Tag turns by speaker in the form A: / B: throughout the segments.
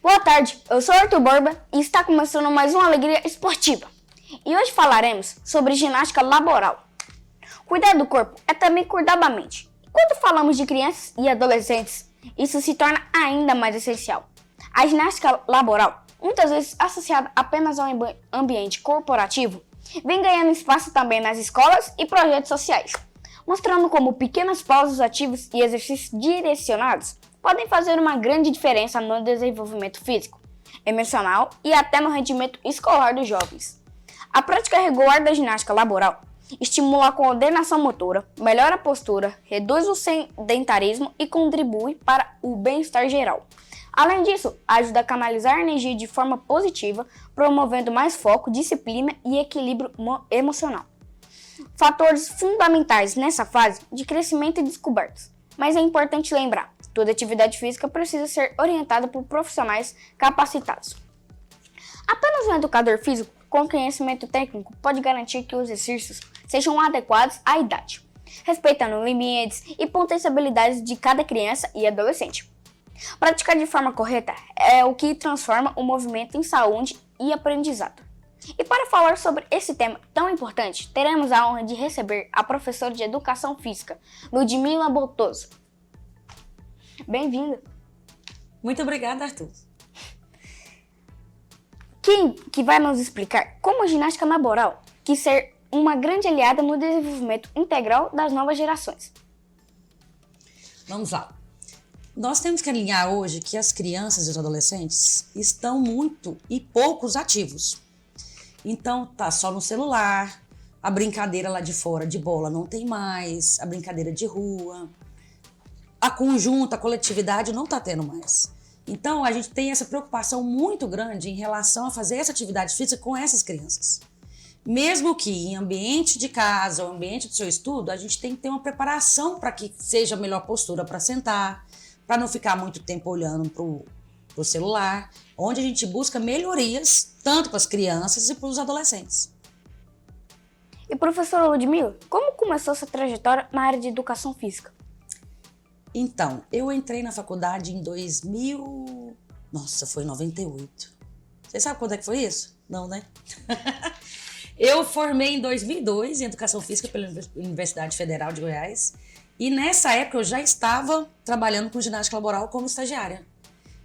A: Boa tarde, eu sou Arthur Borba e está começando mais uma Alegria Esportiva. E hoje falaremos sobre ginástica laboral. Cuidar do corpo é também cuidar da mente. E quando falamos de crianças e adolescentes, isso se torna ainda mais essencial. A ginástica laboral, muitas vezes associada apenas ao ambiente corporativo, vem ganhando espaço também nas escolas e projetos sociais, mostrando como pequenas pausas ativas e exercícios direcionados podem fazer uma grande diferença no desenvolvimento físico, emocional e até no rendimento escolar dos jovens. A prática regular da ginástica laboral estimula a coordenação motora, melhora a postura, reduz o sedentarismo e contribui para o bem-estar geral. Além disso, ajuda a canalizar a energia de forma positiva, promovendo mais foco, disciplina e equilíbrio emocional. Fatores fundamentais nessa fase de crescimento e descobertas. Mas é importante lembrar, toda atividade física precisa ser orientada por profissionais capacitados. Apenas um educador físico com conhecimento técnico pode garantir que os exercícios sejam adequados à idade, respeitando limites e potencialidades de cada criança e adolescente. Praticar de forma correta é o que transforma o movimento em saúde e aprendizado. E para falar sobre esse tema tão importante, teremos a honra de receber a professora de Educação Física, Ludmila Botoso. Bem-vinda!
B: Muito obrigada, Arthur.
A: Que vai nos explicar como a ginástica laboral quer ser uma grande aliada no desenvolvimento integral das novas gerações.
B: Vamos lá. Nós temos que alinhar hoje que as crianças e os adolescentes estão muito e poucos ativos. Então, tá só no celular, a brincadeira lá de fora de bola não tem mais, a brincadeira de rua, a conjunta, a coletividade não tá tendo mais. Então, a gente tem essa preocupação muito grande em relação a fazer essa atividade física com essas crianças. Mesmo que em ambiente de casa ou ambiente do seu estudo, a gente tem que ter uma preparação para que seja a melhor postura para sentar, para não ficar muito tempo olhando pro celular, onde a gente busca melhorias tanto para as crianças e para os adolescentes.
A: E professora Ludmila, como começou essa trajetória na área de educação física?
B: Então, eu entrei na faculdade em 98. Você sabe quando é que foi isso? Não, né? Eu formei em 2002 em Educação Física pela Universidade Federal de Goiás e nessa época eu já estava trabalhando com ginástica laboral como estagiária.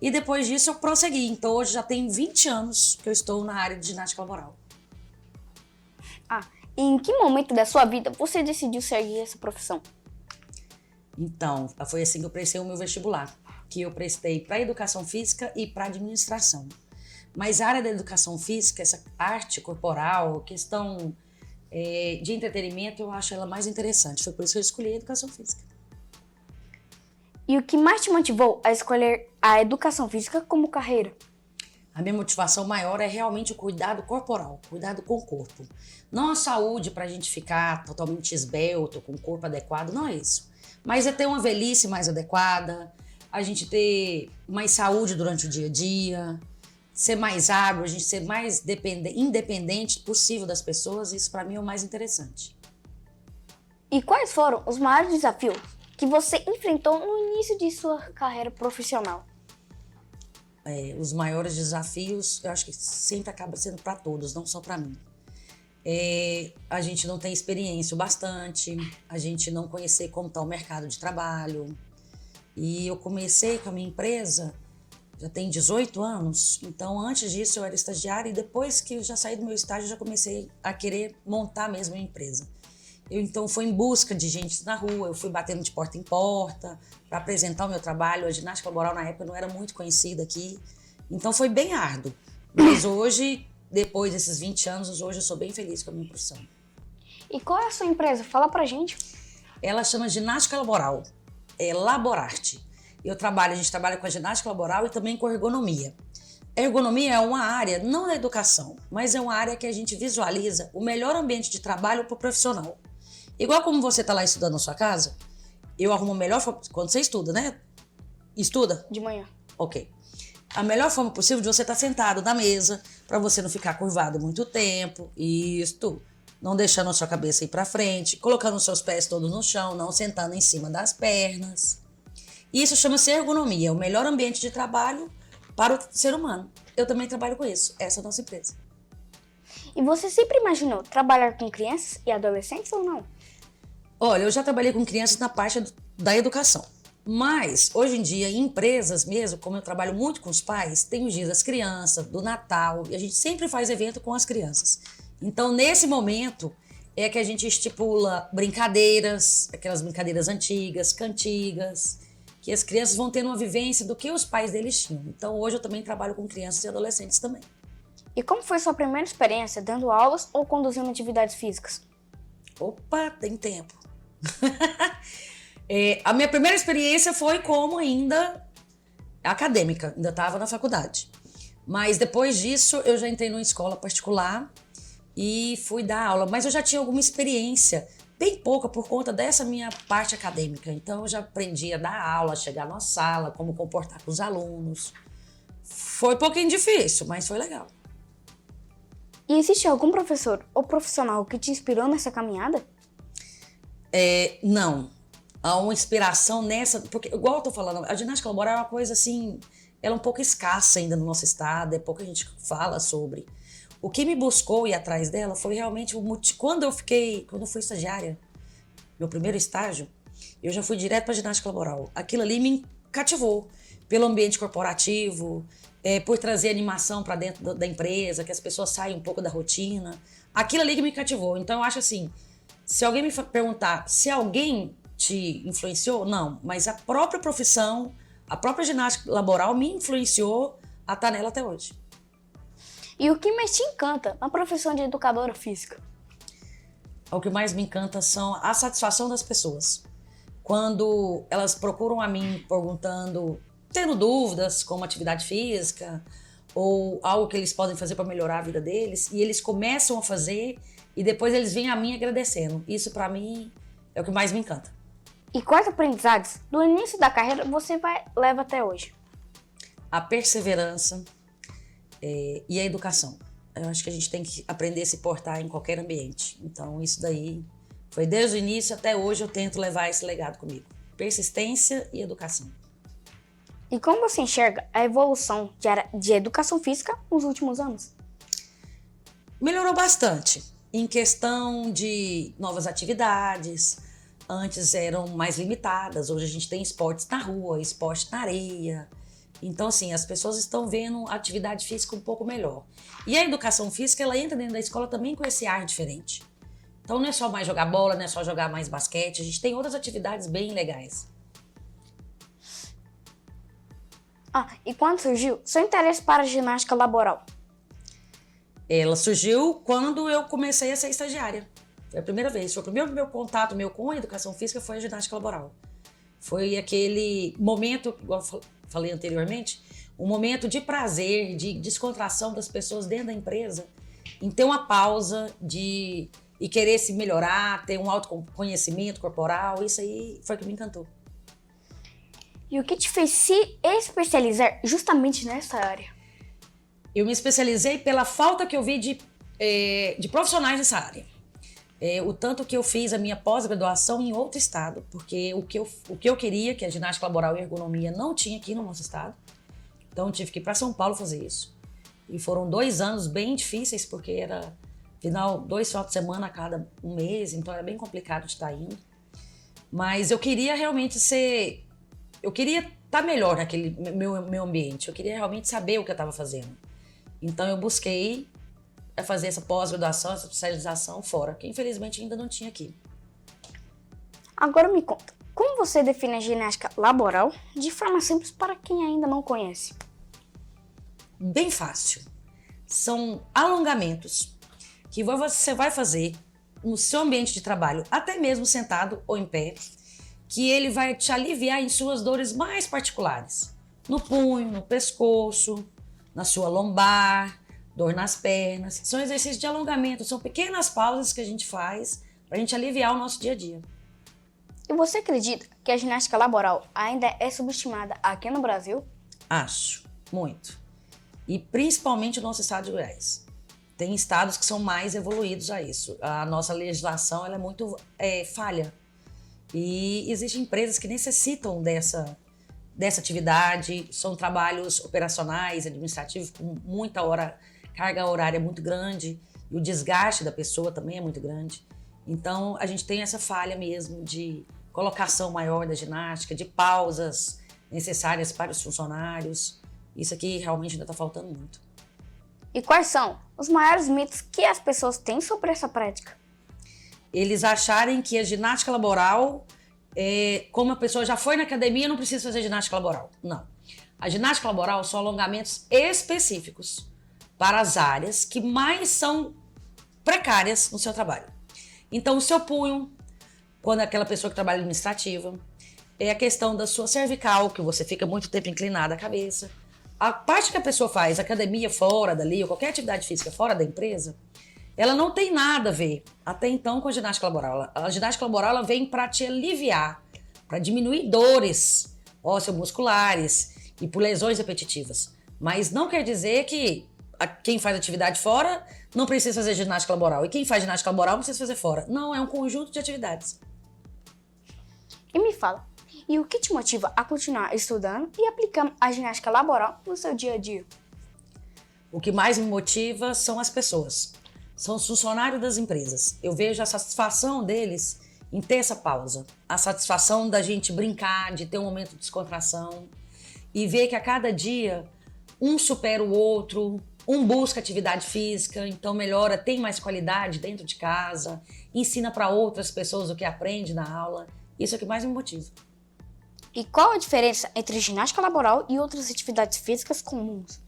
B: E depois disso eu prossegui, então hoje já tem 20 anos que eu estou na área de ginástica laboral.
A: E em que momento da sua vida você decidiu seguir essa profissão?
B: Então, foi assim que eu prestei o meu vestibular, que eu prestei para educação física e para administração. Mas a área da educação física, essa arte corporal, questão de entretenimento, eu acho ela mais interessante. Foi por isso que eu escolhi a educação física.
A: E o que mais te motivou a escolher a educação física como carreira?
B: A minha motivação maior é realmente o cuidado corporal, cuidado com o corpo. Não a saúde para a gente ficar totalmente esbelto, com o corpo adequado, não é isso. Mas é ter uma velhice mais adequada, a gente ter mais saúde durante o dia a dia, ser mais hábil, a gente ser mais independente possível das pessoas, isso para mim é o mais interessante.
A: E quais foram os maiores desafios que você enfrentou no início de sua carreira profissional?
B: Os maiores desafios, eu acho que sempre acaba sendo para todos, não só para mim. A gente não tem experiência o bastante, a gente não conhecer como está o mercado de trabalho. E eu comecei com a minha empresa, já tem 18 anos, então antes disso eu era estagiária e depois que eu já saí do meu estágio, eu já comecei a querer montar mesmo a empresa. Eu então fui em busca de gente na rua, eu fui batendo de porta em porta para apresentar o meu trabalho. A ginástica laboral na época não era muito conhecida aqui, então foi bem árduo. Mas hoje, depois desses 20 anos, hoje eu sou bem feliz com a minha profissão.
A: E qual é a sua empresa? Fala pra gente.
B: Ela chama Ginástica Laboral, é Laborarte. A gente trabalha com a ginástica laboral e também com ergonomia. A ergonomia é uma área, não da educação, mas é uma área que a gente visualiza o melhor ambiente de trabalho para o profissional. Igual como você está lá estudando na sua casa, eu arrumo a melhor forma, quando você estuda, né? Estuda?
A: De manhã.
B: Ok. A melhor forma possível de você estar sentado na mesa, para você não ficar curvado muito tempo, isto, não deixando a sua cabeça ir para frente, colocando os seus pés todos no chão, não sentando em cima das pernas. Isso chama-se ergonomia, o melhor ambiente de trabalho para o ser humano. Eu também trabalho com isso. Essa é a nossa empresa.
A: E você sempre imaginou trabalhar com crianças e adolescentes ou não?
B: Olha, eu já trabalhei com crianças na parte da educação. Mas, hoje em dia, em empresas mesmo, como eu trabalho muito com os pais, tem os dias das crianças, do Natal, e a gente sempre faz evento com as crianças. Então, nesse momento, é que a gente estipula brincadeiras, aquelas brincadeiras antigas, cantigas, que as crianças vão tendo uma vivência do que os pais deles tinham. Então, hoje eu também trabalho com crianças e adolescentes também.
A: E como foi sua primeira experiência dando aulas ou conduzindo atividades físicas?
B: Opa, tem tempo. A minha primeira experiência foi como ainda acadêmica, ainda estava na faculdade. Mas depois disso eu já entrei numa escola particular e fui dar aula. Mas eu já tinha alguma experiência, bem pouca por conta dessa minha parte acadêmica. Então eu já aprendi a dar aula, a chegar na sala, como comportar com os alunos. Foi um pouquinho difícil, mas foi legal.
A: E existe algum professor ou profissional que te inspirou nessa caminhada?
B: Não. Há uma inspiração nessa, porque igual eu tô falando, a ginástica laboral é uma coisa assim, ela é um pouco escassa ainda no nosso estado, pouca gente fala sobre. O que me buscou ir atrás dela foi realmente quando eu fui estagiária, meu primeiro estágio, eu já fui direto para ginástica laboral. Aquilo ali me cativou pelo ambiente corporativo, por trazer animação para dentro da empresa, que as pessoas saem um pouco da rotina. Aquilo ali que me cativou. Então eu acho assim, se alguém me perguntar se alguém te influenciou? Não, mas a própria profissão, a própria ginástica laboral me influenciou a estar nela até hoje.
A: E o que mais te encanta na profissão de educadora física?
B: O que mais me encanta são a satisfação das pessoas. Quando elas procuram a mim perguntando, tendo dúvidas como atividade física ou algo que eles podem fazer para melhorar a vida deles, e eles começam a fazer e depois eles vêm a mim agradecendo. Isso para mim é o que mais me encanta.
A: E quais aprendizados do início da carreira você leva até hoje?
B: A perseverança e a educação. Eu acho que a gente tem que aprender a se portar em qualquer ambiente. Então isso daí foi desde o início até hoje eu tento levar esse legado comigo. Persistência e educação.
A: E como você enxerga a evolução de educação física nos últimos anos?
B: Melhorou bastante em questão de novas atividades. Antes eram mais limitadas, hoje a gente tem esportes na rua, esporte na areia. Então, assim, as pessoas estão vendo a atividade física um pouco melhor. E a educação física, ela entra dentro da escola também com esse ar diferente. Então, não é só mais jogar bola, não é só jogar mais basquete, a gente tem outras atividades bem legais.
A: E quando surgiu seu interesse para a ginástica laboral?
B: Ela surgiu quando eu comecei a ser estagiária. Foi a primeira vez. Foi o primeiro meu contato com a educação física foi a ginástica laboral. Foi aquele momento, igual eu falei anteriormente, um momento de prazer, de descontração das pessoas dentro da empresa, em ter uma pausa e querer se melhorar, ter um autoconhecimento corporal. Isso aí foi o que me encantou.
A: E o que te fez se especializar justamente nessa área?
B: Eu me especializei pela falta que eu vi de profissionais nessa área. O tanto que eu fiz a minha pós-graduação em outro estado, porque o que eu queria, que a ginástica laboral e ergonomia não tinha aqui no nosso estado. Então eu tive que ir para São Paulo fazer isso. E foram 2 anos bem difíceis, porque era 2 finais de semana a cada um mês, então era bem complicado de estar indo. Mas eu queria realmente eu queria estar melhor naquele meu ambiente, eu queria realmente saber o que eu estava fazendo. Então eu busquei fazer essa pós-graduação, essa especialização fora, que infelizmente ainda não tinha aqui.
A: Agora me conta, como você define a ginástica laboral de forma simples para quem ainda não conhece?
B: Bem fácil. São alongamentos que você vai fazer no seu ambiente de trabalho, até mesmo sentado ou em pé, que ele vai te aliviar em suas dores mais particulares. No punho, no pescoço, na sua lombar, dor nas pernas. São exercícios de alongamento, são pequenas pausas que a gente faz para a gente aliviar o nosso dia a dia.
A: E você acredita que a ginástica laboral ainda é subestimada aqui no Brasil?
B: Acho, muito. E principalmente no nosso estado de Goiás. Tem estados que são mais evoluídos a isso. A nossa legislação ela é muito falha. E existem empresas que necessitam dessa atividade. São trabalhos operacionais, administrativos, com muita hora, carga horária muito grande, e o desgaste da pessoa também é muito grande. Então, a gente tem essa falha mesmo de colocação maior da ginástica, de pausas necessárias para os funcionários. Isso aqui realmente ainda está faltando muito.
A: E quais são os maiores mitos que as pessoas têm sobre essa prática?
B: Eles acharem que a ginástica laboral, como a pessoa já foi na academia, não precisa fazer ginástica laboral. Não. A ginástica laboral são alongamentos específicos para as áreas que mais são precárias no seu trabalho. Então, o seu punho, quando é aquela pessoa que trabalha administrativa, é a questão da sua cervical, que você fica muito tempo inclinada a cabeça. A parte que a pessoa faz, academia fora dali, ou qualquer atividade física fora da empresa, ela não tem nada a ver, até então, com a ginástica laboral. A ginástica laboral ela vem para te aliviar, para diminuir dores ósseo-musculares e por lesões repetitivas. Mas não quer dizer que quem faz atividade fora não precisa fazer ginástica laboral. E quem faz ginástica laboral não precisa fazer fora. Não, é um conjunto de atividades.
A: E me fala, e o que te motiva a continuar estudando e aplicando a ginástica laboral no seu dia a dia?
B: O que mais me motiva são as pessoas. São os funcionários das empresas. Eu vejo a satisfação deles em ter essa pausa. A satisfação da gente brincar, de ter um momento de descontração. E ver que a cada dia um supera o outro, um busca atividade física, então melhora, tem mais qualidade dentro de casa, ensina para outras pessoas o que aprende na aula. Isso é o que mais me motiva.
A: E qual a diferença entre ginástica laboral e outras atividades físicas comuns?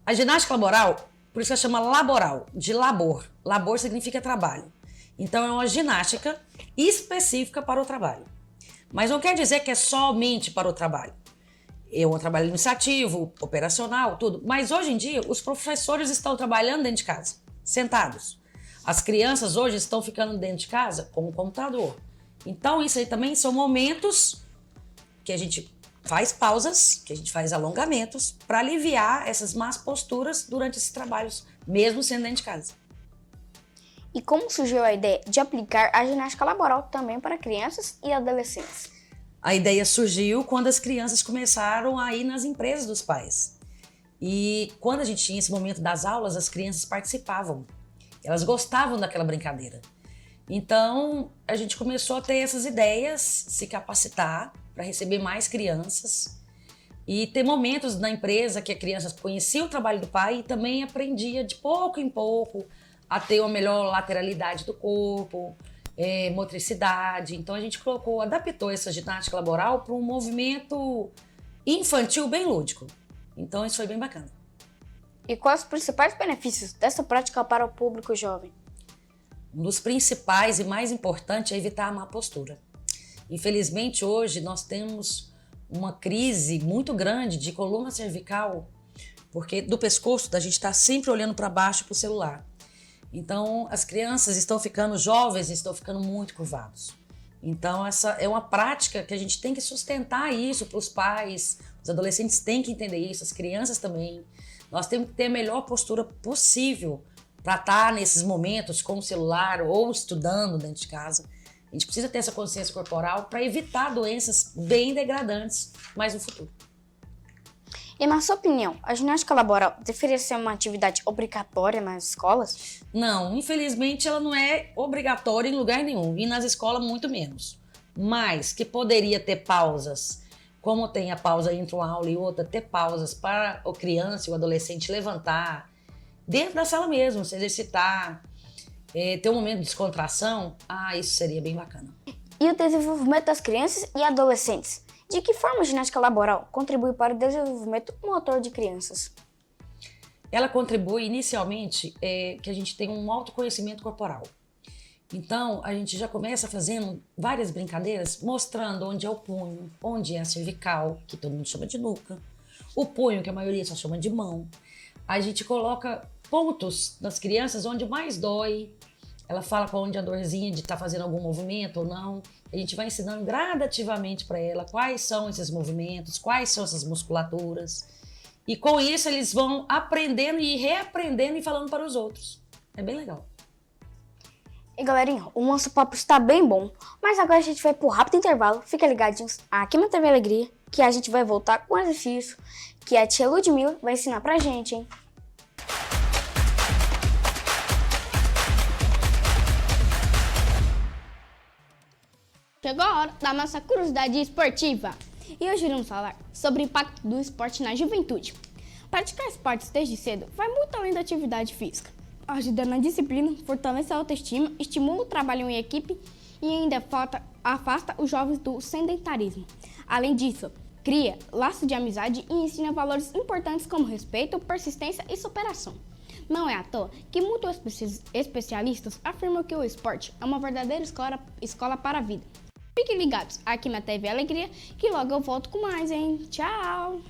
B: A ginástica laboral, por isso que ela chama laboral, de labor. Labor significa trabalho. Então é uma ginástica específica para o trabalho. Mas não quer dizer que é somente para o trabalho. É um trabalho administrativo, operacional, tudo. Mas hoje em dia, os professores estão trabalhando dentro de casa, sentados. As crianças hoje estão ficando dentro de casa com o computador. Então isso aí também são momentos que a gente faz pausas, que a gente faz alongamentos para aliviar essas más posturas durante esses trabalhos, mesmo sendo dentro de casa.
A: E como surgiu a ideia de aplicar a ginástica laboral também para crianças e adolescentes?
B: A ideia surgiu quando as crianças começaram a ir nas empresas dos pais. E quando a gente tinha esse momento das aulas, as crianças participavam. Elas gostavam daquela brincadeira. Então, a gente começou a ter essas ideias, se capacitar para receber mais crianças e ter momentos na empresa que a criança conhecia o trabalho do pai e também aprendia de pouco em pouco a ter uma melhor lateralidade do corpo, motricidade. Então a gente adaptou essa ginástica laboral para um movimento infantil bem lúdico. Então isso foi bem bacana.
A: E quais os principais benefícios dessa prática para o público jovem?
B: Um dos principais e mais importantes é evitar a má postura. Infelizmente hoje nós temos uma crise muito grande de coluna cervical, porque do pescoço a gente está sempre olhando para baixo para o celular. Então, as crianças estão ficando jovens, estão ficando muito curvados. Então, essa é uma prática que a gente tem que sustentar isso para os pais, os adolescentes têm que entender isso, as crianças também. Nós temos que ter a melhor postura possível para estar nesses momentos com o celular ou estudando dentro de casa. A gente precisa ter essa consciência corporal para evitar doenças bem degradantes mais no futuro.
A: E na sua opinião, a ginástica laboral deveria ser uma atividade obrigatória nas escolas?
B: Não, infelizmente ela não é obrigatória em lugar nenhum, e nas escolas muito menos. Mas que poderia ter pausas, como tem a pausa entre uma aula e outra, ter pausas para a criança e o adolescente levantar, dentro da sala mesmo, se exercitar, ter um momento de descontração, isso seria bem bacana.
A: E o desenvolvimento das crianças e adolescentes? De que forma a ginástica laboral contribui para o desenvolvimento motor de crianças?
B: Ela contribui inicialmente que a gente tem um autoconhecimento corporal. Então, a gente já começa fazendo várias brincadeiras, mostrando onde é o punho, onde é a cervical, que todo mundo chama de nuca, o punho, que a maioria só chama de mão. A gente coloca pontos nas crianças onde mais dói. Ela fala com onde a dorzinha de estar fazendo algum movimento ou não. A gente vai ensinando gradativamente para ela quais são esses movimentos, quais são essas musculaturas. E com isso eles vão aprendendo e reaprendendo e falando para os outros. É bem legal.
A: E galerinha, o nosso papo está bem bom, mas agora a gente vai pro rápido intervalo. Fica ligadinhos aqui na TV Alegria que a gente vai voltar com exercício que a tia Ludmilla vai ensinar pra gente, hein?
C: Chegou a hora da nossa curiosidade esportiva. E hoje vamos falar sobre o impacto do esporte na juventude. Praticar esportes desde cedo vai muito além da atividade física. Ajuda na disciplina, fortalece a autoestima, estimula o trabalho em equipe e ainda afasta os jovens do sedentarismo. Além disso, cria laços de amizade e ensina valores importantes como respeito, persistência e superação. Não é à toa que muitos especialistas afirmam que o esporte é uma verdadeira escola para a vida. Fiquem ligados aqui na TV Alegria, que logo eu volto com mais, hein? Tchau!